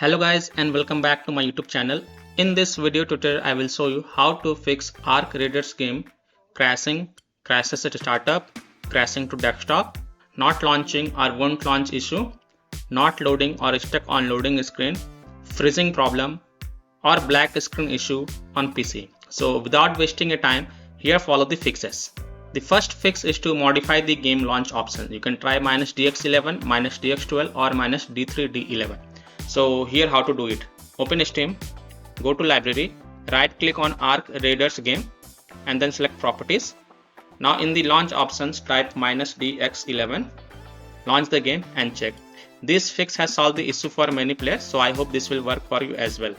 Hello guys and welcome back to my YouTube channel. In this video tutorial I will show you how to fix Arc Raiders game crashes at startup, crashing to desktop, not launching or won't launch issue, not loading or stuck on loading screen, freezing problem or black screen issue on PC. So without wasting your time, here follow the fixes. The first fix is to modify the game launch option. You can try -DX11, -DX12 or -D3D11. So here how to do it. Open Steam, go to library, right click on Arc Raiders game and then select properties. Now in the launch options type -DX11, launch the game and check. This fix has solved the issue for many players, so I hope this will work for you as well.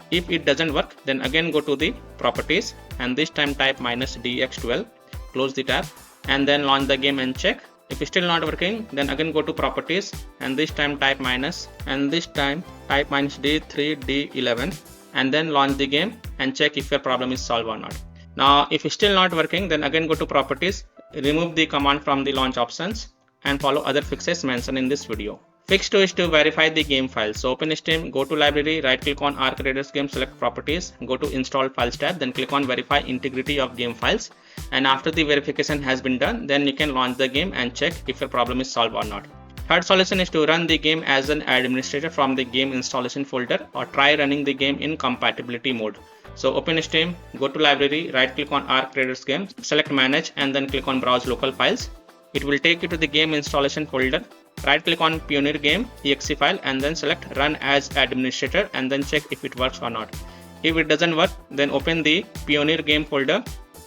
If it doesn't work, then again go to the properties and this time type -DX12, close the tab and then launch the game and check. If it's still not working, then again go to properties and this time type -D3D11 and then launch the game and check if your problem is solved or not. Now if it's still not working, then again go to properties, remove the command from the launch options and follow other fixes mentioned in this video. Fix 2 is to verify the game files. So open Steam, go to library, right click on Arc Raiders game, select properties, go to install files tab, then click on verify integrity of game files. And after the verification has been done, then you can launch the game and check if your problem is solved or not. Third solution is to run the game as an administrator from the game installation folder or try running the game in compatibility mode. So open Steam, go to library, right click on Arc Raiders game, select manage and then click on browse local files. It will take you to the game installation folder. Right click on Pioneer game exe file and then select run as administrator and then check if it works or not. If it doesn't work, then open the Pioneer game folder,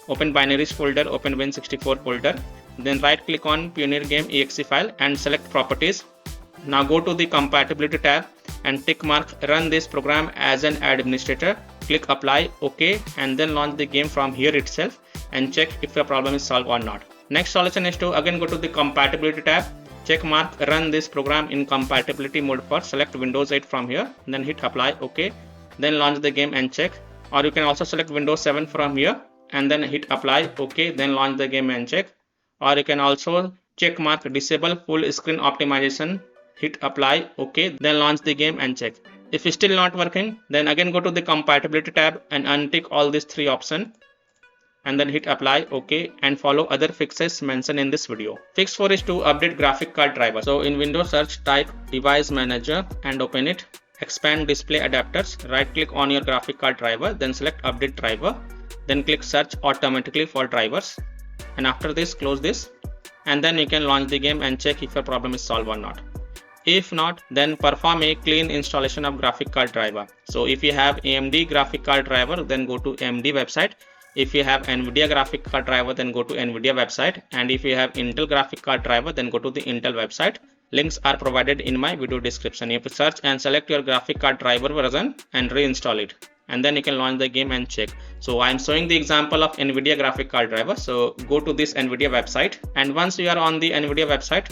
open binaries folder, open Win64 folder, then right click on Pioneer game exe file and select properties. Now go to the compatibility tab and tick mark run this program as an administrator, click apply, OK and then launch the game from here itself and check if your problem is solved or not. Next solution is to again go to the compatibility tab, check mark run this program in compatibility mode for select Windows 8 from here, then hit apply, OK, then launch the game and check. Or you can also select Windows 7 from here and then hit apply, OK, then launch the game and check. Or you can also check mark disable full screen optimization, hit apply, OK, then launch the game and check. If it's still not working, then again go to the compatibility tab and untick all these three options and then hit apply, OK, and follow other fixes mentioned in this video. Fix 4 is to update graphic card driver. So in Windows search type device manager and open it, expand display adapters, right click on your graphic card driver, then select update driver, then click search automatically for drivers and after this close this and then you can launch the game and check if your problem is solved or not. If not, then perform a clean installation of graphic card driver. So if you have AMD graphic card driver, then go to AMD website. If you have NVIDIA graphic card driver, then go to NVIDIA website, and if you have Intel graphic card driver, then go to the Intel website. Links are provided in my video description. You have to search and select your graphic card driver version and reinstall it, and then you can launch the game and check. So I am showing the example of NVIDIA graphic card driver. So go to this NVIDIA website, and once you are on the NVIDIA website,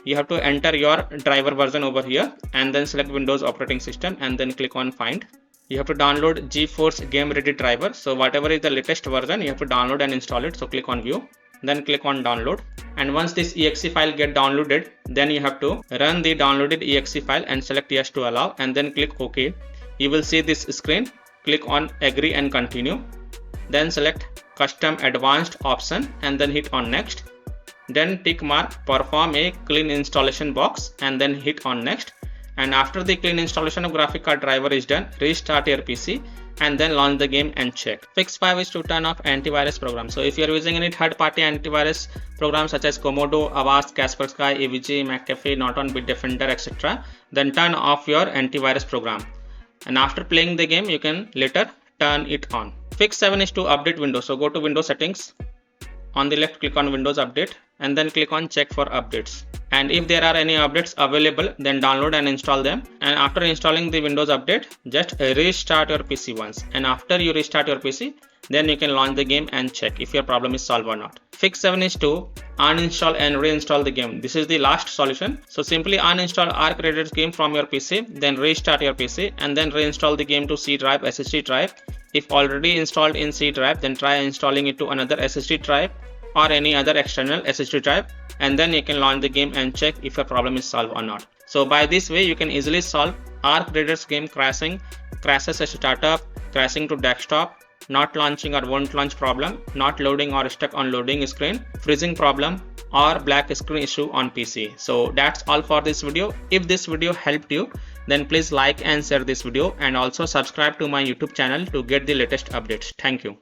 you have to enter your driver version over here and then select Windows operating system and then click on find. You have to download GeForce Game Ready driver. So whatever is the latest version, you have to download and install it. So click on view, then click on download. And once this exe file get downloaded, then you have to run the downloaded exe file and select yes to allow and then click OK. You will see this screen. Click on agree and continue. Then select custom advanced option and then hit on next. Then tick mark perform a clean installation box and then hit on next. And after the clean installation of graphic card driver is done, restart your PC and then launch the game and check. Fix 5 is to turn off antivirus program. So if you are using any third-party antivirus programs such as Komodo, Avast, Kaspersky, AVG, McAfee, Norton, Bitdefender, etc., then turn off your antivirus program. And after playing the game, you can later turn it on. Fix 7 is to update Windows. So go to Windows settings. On the left, click on Windows Update and then click on check for updates. And if there are any updates available, then download and install them. And after installing the Windows update, just restart your PC once. And after you restart your PC, then you can launch the game and check if your problem is solved or not. Fix 7 is to uninstall and reinstall the game. This is the last solution. So simply uninstall Arc Raiders game from your PC, then restart your PC and then reinstall the game to C drive, SSD drive. If already installed in C drive, then try installing it to another SSD drive or any other external SSD drive, and then you can launch the game and check if your problem is solved or not. So by this way you can easily solve Arc Raiders game crashing, crashes at startup, crashing to desktop, not launching or won't launch problem, not loading or stuck on loading screen, freezing problem, or black screen issue on PC. So that's all for this video. If this video helped you, then please like and share this video, and also subscribe to my YouTube channel to get the latest updates. Thank you.